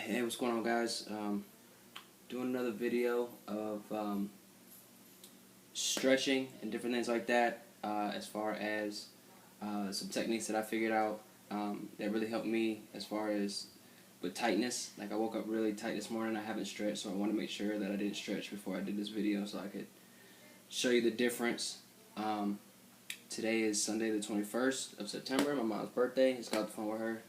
Hey, what's going on, guys? Doing another video of stretching and different things like that, as far as some techniques that I figured out that really helped me as far as with tightness. Like, I woke up really tight this morning. I haven't stretched, so I want to make sure that I didn't stretch before I did this video so I could show you the difference. Today is Sunday the 21st of September, my mom's birthday. Just got off the phone with her,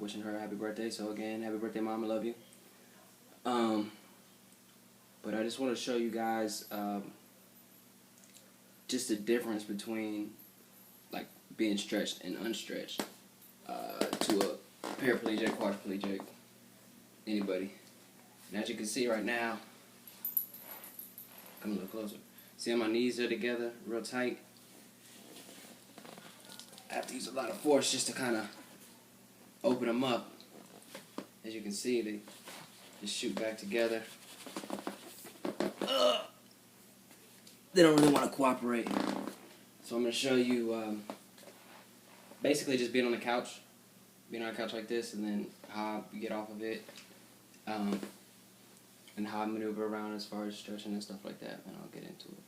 wishing her a happy birthday. So again, happy birthday, Mom, I love you. But I just want to show you guys just the difference between like being stretched and unstretched to a paraplegic, quadriplegic, anybody. And as you can see right now, come a little closer. See how my knees are together, real tight. I have to use a lot of force just to kind of open them up. As you can see, they just shoot back together. They don't really want to cooperate. So I'm going to show you basically just being on the couch. Being on a couch like this, and then how I get off of it. And how I maneuver around as far as stretching and stuff like that. And I'll get into it.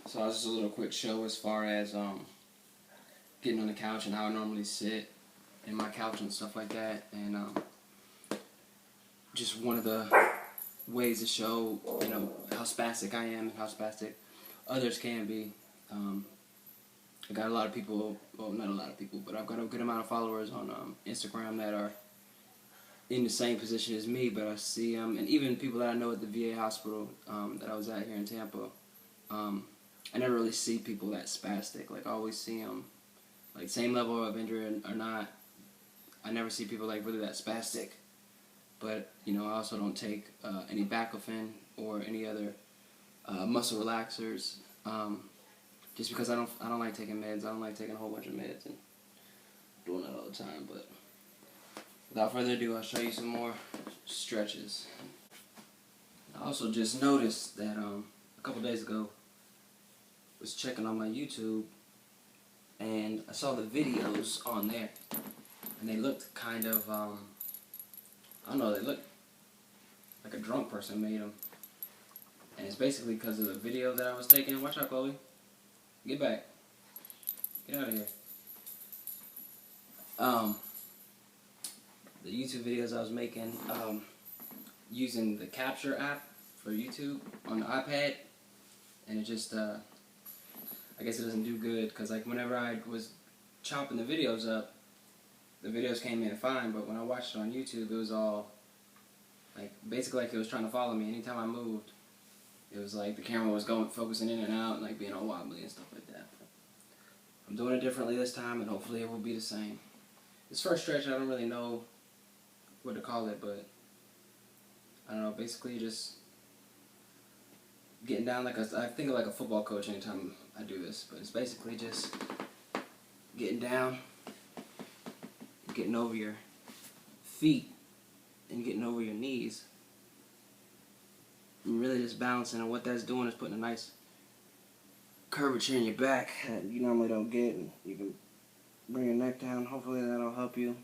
So this is a little quick show as far as getting on the couch and how I normally sit in my couch and stuff like that. And just one of the ways to show, you know, how spastic I am and how spastic others can be. I got a lot of people, well, not a lot of people, but I've got a good amount of followers on Instagram that are in the same position as me, but I see them, and even people that I know at the VA hospital that I was at here in Tampa, I never really see people that spastic. Like, I always see them, like, same level of injury or not, I never see people, like, really that spastic. But, you know, I also don't take any baclofen or any other muscle relaxers, just because I don't like taking meds. I don't like taking a whole bunch of meds and doing that all the time. But without further ado, I'll show you some more stretches. I also just noticed that a couple days ago, I was checking on my YouTube, and I saw the videos on there, and they looked kind of, I don't know, they looked like a drunk person made them. And it's basically because of the video that I was taking. Watch out, Chloe. Get back. Get out of here. The YouTube videos I was making using the Capture app for YouTube on the iPad, and it just, I guess it doesn't do good, because like whenever I was chopping the videos up, the videos came in fine, but when I watched it on YouTube, it was all, like, basically like it was trying to follow me. Anytime I moved, it was like the camera was focusing in and out, and like being all wobbly and stuff like that. But I'm doing it differently this time, and hopefully it will be the same. This first stretch, I don't really know what to call it, but I don't know, basically just getting down like I think of like a football coach anytime I do this, but it's basically just getting down, getting over your feet, and getting over your knees. And really just balancing, and what that's doing is putting a nice curvature in your back that you normally don't get, and you can bring your neck down. Hopefully that'll help you.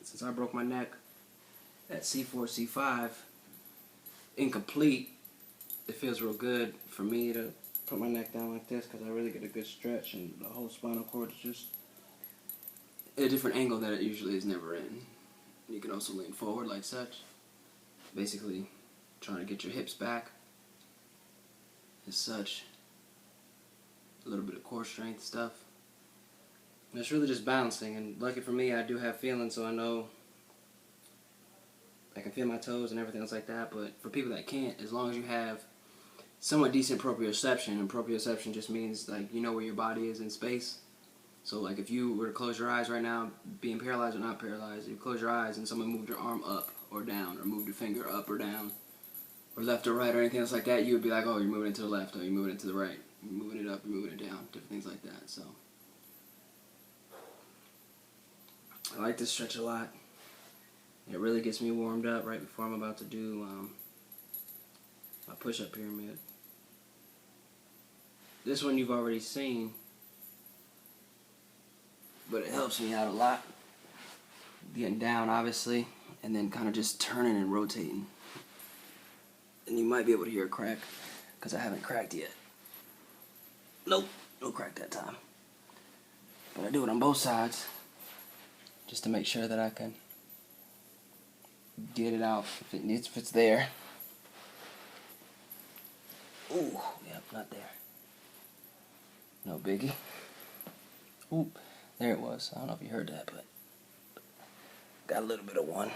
Since I broke my neck at C4, C5, incomplete, it feels real good for me to put my neck down like this, because I really get a good stretch, and the whole spinal cord is just a different angle that it usually is never in. You can also lean forward like such, basically trying to get your hips back as such. A little bit of core strength stuff. And it's really just balancing, and lucky for me, I do have feeling, so I know I can feel my toes and everything else like that. But for people that can't, as long as you have somewhat decent proprioception, and proprioception just means like you know where your body is in space. So like if you were to close your eyes right now, being paralyzed or not paralyzed, you close your eyes and someone moved your arm up or down, or moved your finger up or down, or left or right, or anything else like that, you would be like, oh, you're moving it to the left, or you're moving it to the right, you're moving it up, you're moving it down, different things like that. So I like this stretch a lot. It really gets me warmed up right before I'm about to do my push-up pyramid. This one you've already seen, but it helps me out a lot. getting down, obviously, and then kind of just turning and rotating. And you might be able to hear a crack, because I haven't cracked yet. Nope, no crack that time. But I do it on both sides, just to make sure that I can get it out if it's there. Ooh, yep, not there. No biggie. Oop, there it was. I don't know if you heard that, but got a little bit of one.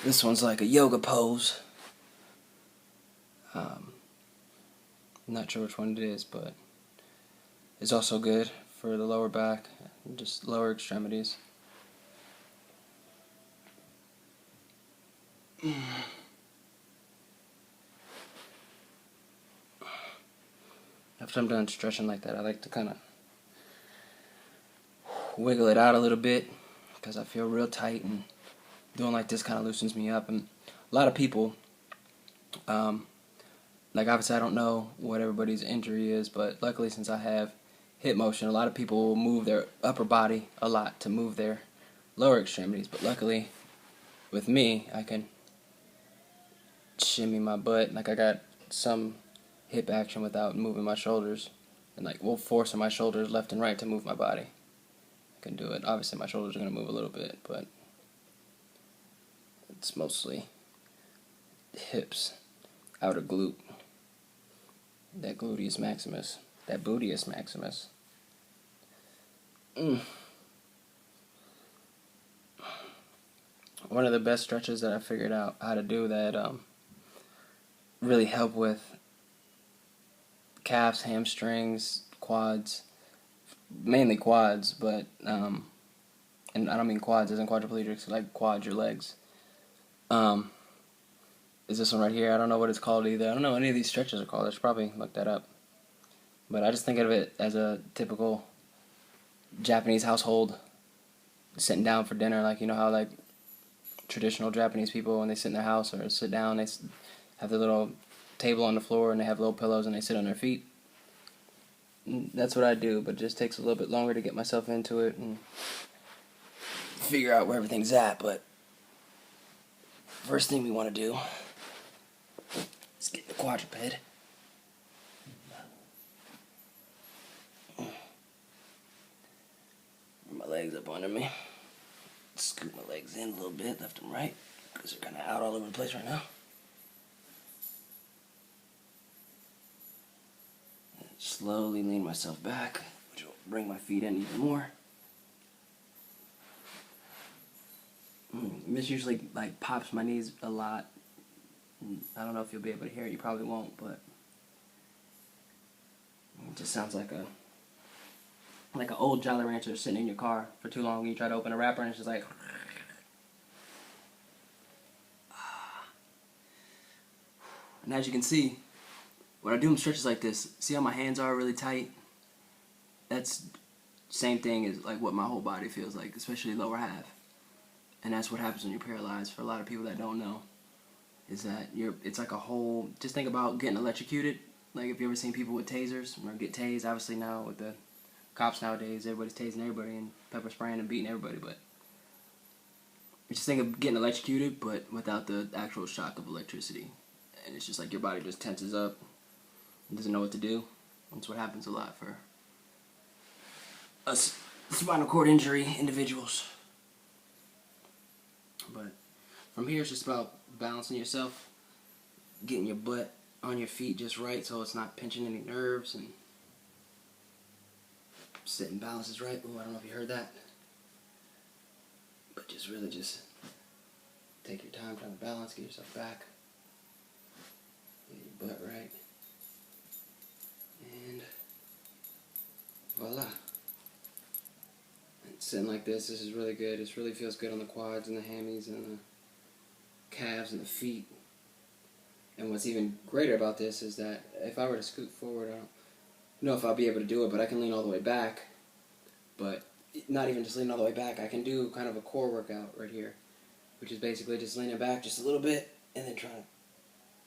This one's like a yoga pose. I'm not sure which one it is, but it's also good for the lower back, just lower extremities. After I'm done stretching like that, I like to kind of wiggle it out a little bit because I feel real tight, and doing like this kind of loosens me up. And a lot of people, like obviously I don't know what everybody's injury is, but luckily since I have hip motion, a lot of people will move their upper body a lot to move their lower extremities. But luckily with me, I can shimmy my butt. Like I got some hip action without moving my shoulders, and like forcing my shoulders left and right to move my body. I can do it. Obviously my shoulders are going to move a little bit, but it's mostly hips, outer glute, that gluteus maximus, that bootius maximus. One of the best stretches that I figured out how to do that really help with calves, hamstrings, quads, mainly quads, but and I don't mean quads as in quadriplegics, like quads, your legs. Is this one right here? I don't know what it's called either. I don't know what any of these stretches are called. I should probably look that up. But I just think of it as a typical Japanese household sitting down for dinner. Like, you know how like traditional Japanese people, when they sit in their house or sit down, they have their little table on the floor and they have little pillows and they sit on their feet. And that's what I do, but it just takes a little bit longer to get myself into it and figure out where everything's at. But first thing we want to do is get the quadruped. My legs up under me. Scoot my legs in a little bit, left and right, because they're kind of out all over the place right now. And slowly lean myself back, which will bring my feet in even more. This usually like pops my knees a lot. I don't know if you'll be able to hear it. You probably won't, but it just sounds like an old Jolly Rancher sitting in your car for too long. You try to open a wrapper and it's just like. And as you can see, when I do stretches like this, see how my hands are really tight? That's same thing as like what my whole body feels like, especially lower half. And that's what happens when you're paralyzed. For a lot of people that don't know, is that it's like a whole. Just think about getting electrocuted. Like if you ever seen people with tasers or get tased. Obviously now with the cops nowadays, everybody's tasing everybody and pepper spraying and beating everybody. But just think of getting electrocuted, but without the actual shock of electricity. And it's just like your body just tenses up and doesn't know what to do. That's what happens a lot for us spinal cord injury individuals. But from here, it's just about balancing yourself, getting your butt on your feet just right so it's not pinching any nerves, and sitting balance is right. Oh, I don't know if you heard that. But just really just take your time trying to balance, get yourself back. Get your butt right. And voila. And sitting like this is really good. It really feels good on the quads and the hammies and the calves and the feet. And what's even greater about this is that if I were to scoot forward, I don't know if I'll be able to do it, but I can lean all the way back. But not even just lean all the way back, I can do kind of a core workout right here, which is basically just leaning back just a little bit and then trying to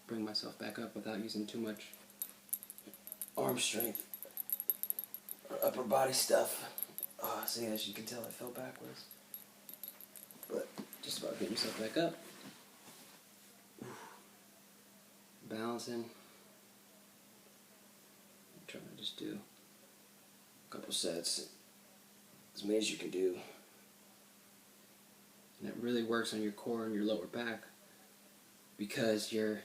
bring myself back up without using too much arm strength or upper body stuff. See, as you can tell, I fell backwards. But just about getting yourself back up. Balancing. I'm trying to just do a couple sets, as many as you can do. And it really works on your core and your lower back, because you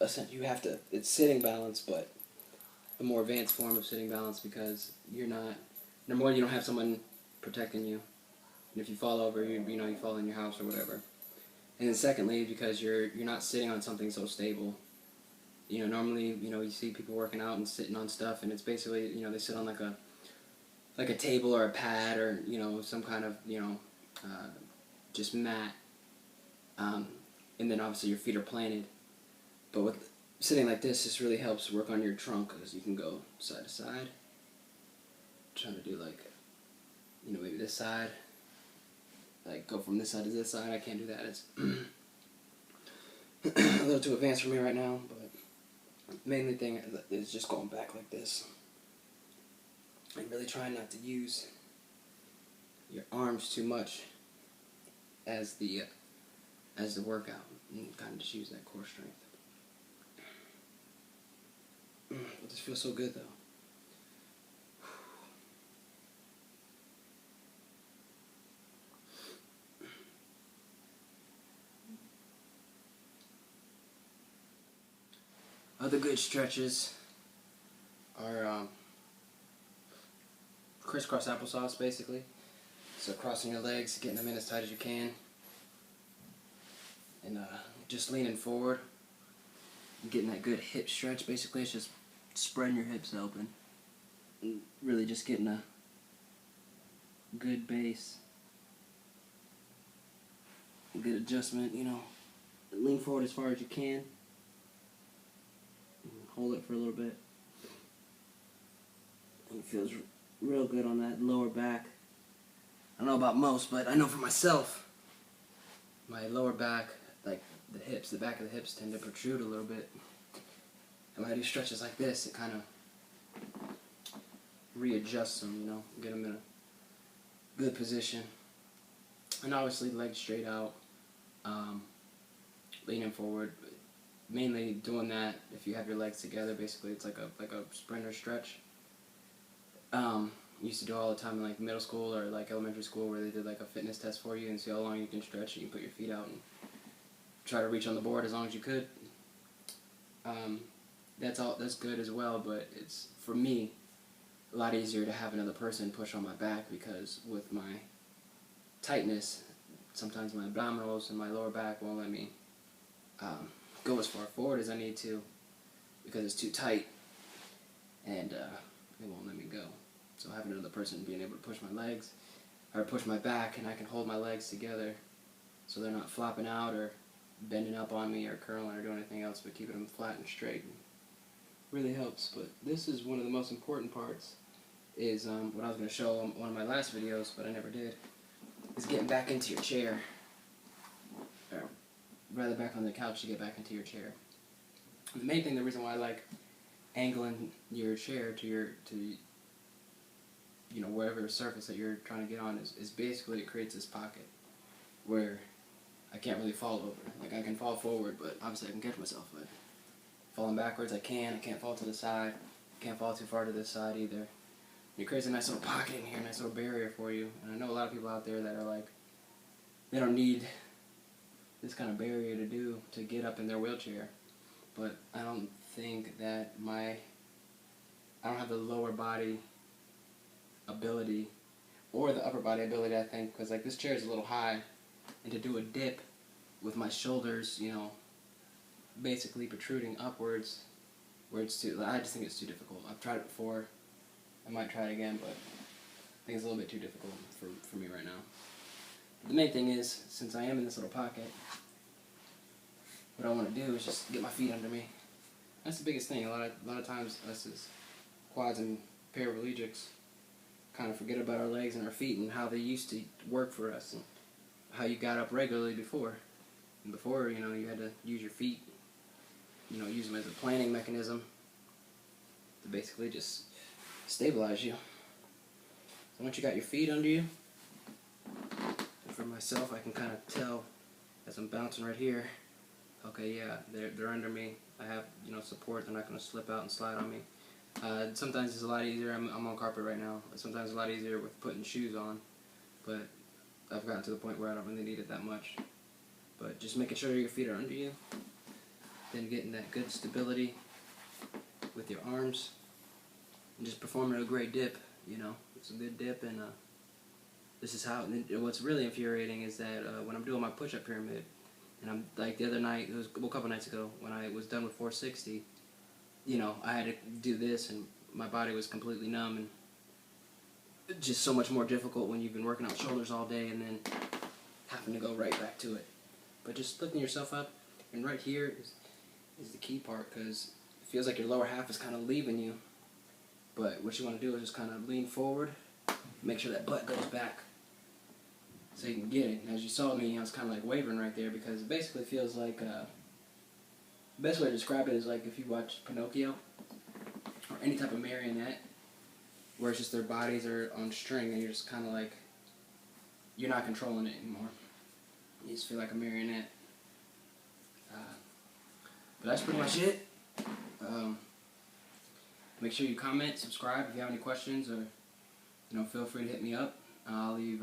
have to, it's sitting balance, but a more advanced form of sitting balance, because you're not, number one, you don't have someone protecting you. And if you fall over, you fall in your house or whatever. And then secondly, because you're not sitting on something so stable. Normally, you see people working out and sitting on stuff, and it's basically, they sit on like a table or a pad, or, some kind of, just mat. And then obviously your feet are planted. But with sitting like this really helps work on your trunk, because you can go side to side. I'm trying to do like, maybe this side. Like go from this side to this side. I can't do that. It's a little too advanced for me right now, but mainly thing is just going back like this. And really trying not to use your arms too much as the workout, and kind of just use that core strength. It just feels so good though. Other good stretches are crisscross applesauce, basically. So crossing your legs, getting them in as tight as you can, and just leaning forward, getting that good hip stretch. Basically, it's just spreading your hips open, and really just getting a good base, a good adjustment. Lean forward as far as you can. Hold it for a little bit. And it feels real good on that lower back. I don't know about most, but I know for myself, my lower back, like the hips, the back of the hips tend to protrude a little bit. And when I do stretches like this, it kind of readjusts them, get them in a good position. And obviously legs straight out, leaning forward. Mainly doing that if you have your legs together. Basically, it's like a sprinter stretch. Used to do all the time in like middle school or like elementary school, where they did like a fitness test for you and see how long you can stretch, and you put your feet out and try to reach on the board as long as you could. That's good as well, but it's, for me, a lot easier to have another person push on my back, because with my tightness, sometimes my abdominals and my lower back won't let me go as far forward as I need to, because it's too tight, and it won't let me go. So having another person being able to push my legs, or push my back, and I can hold my legs together so they're not flopping out or bending up on me or curling or doing anything else, but keeping them flat and straight, really helps. But this is one of the most important parts, is what I was going to show in one of my last videos, but I never did, is getting back into your chair. Or rather, back on the couch to get back into your chair. The main thing, the reason why I like angling your chair to wherever surface that you're trying to get on, is basically it creates this pocket where I can't really fall over. Like, I can fall forward, but obviously I can catch myself. But falling backwards, I can't fall to the side. Can't fall too far to this side either. It creates a nice little pocket in here, a nice little barrier for you. And I know a lot of people out there that are like, they don't need this kind of barrier to get up in their wheelchair. But I don't think that I don't have the lower body ability or the upper body ability, I think, because like this chair is a little high, and to do a dip with my shoulders, basically protruding upwards, I just think it's too difficult. I've tried it before. I might try it again, but I think it's a little bit too difficult for me right now. But the main thing is, since I am in this little pocket, what I want to do is just get my feet under me. That's the biggest thing. A lot of times us as quads and paraplegics kind of forget about our legs and our feet and how they used to work for us, and how you got up regularly before. And before, you had to use your feet, use them as a planning mechanism to basically just stabilize you. So once you got your feet under you, and for myself, I can kind of tell as I'm bouncing right here. Okay, yeah, they're under me. I have, you know, support. They're not going to slip out and slide on me. Sometimes it's a lot easier. I'm on carpet right now. Sometimes it's a lot easier with putting shoes on, but I've gotten to the point where I don't really need it that much. But just making sure your feet are under you, then getting that good stability with your arms, and just performing a great dip. You know, it's a good dip, and this is how. And what's really infuriating is that when I'm doing my push-up pyramid, and I'm like the other night, it was a couple nights ago, when I was done with 460. You know, I had to do this, and my body was completely numb, and just so much more difficult when you've been working out shoulders all day, and then having to go right back to it. But just lifting yourself up, and right here is the key part, because it feels like your lower half is kind of leaving you. But what you want to do is just kind of lean forward, make sure that butt goes back, so you can get it. And as you saw me, I was kind of like wavering right there, because it basically feels like, the best way to describe it is like if you watch Pinocchio, or any type of marionette, where it's just their bodies are on string, and you're just kind of like, you're not controlling it anymore. You just feel like a marionette. But that's pretty much it. Make sure you comment, subscribe if you have any questions, or feel free to hit me up. I'll leave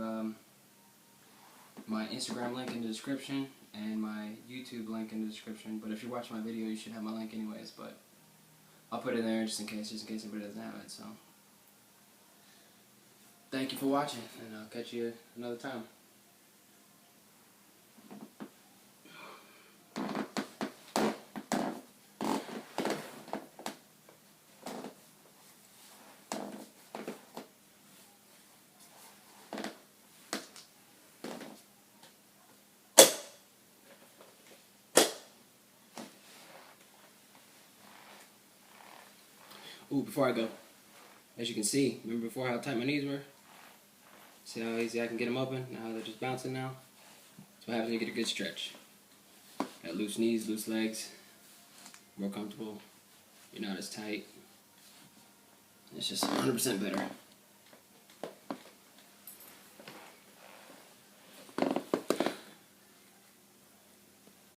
my Instagram link in the description and my YouTube link in the description. But if you're watching my video, you should have my link anyways. But I'll put it in there just in case anybody doesn't have it. So thank you for watching, and I'll catch you another time. Ooh, before I go, as you can see, remember before how tight my knees were? See how easy I can get them open? Now they're just bouncing now. That's what happens when you get a good stretch. Got loose knees, loose legs, more comfortable. You're not as tight. It's just 100% better.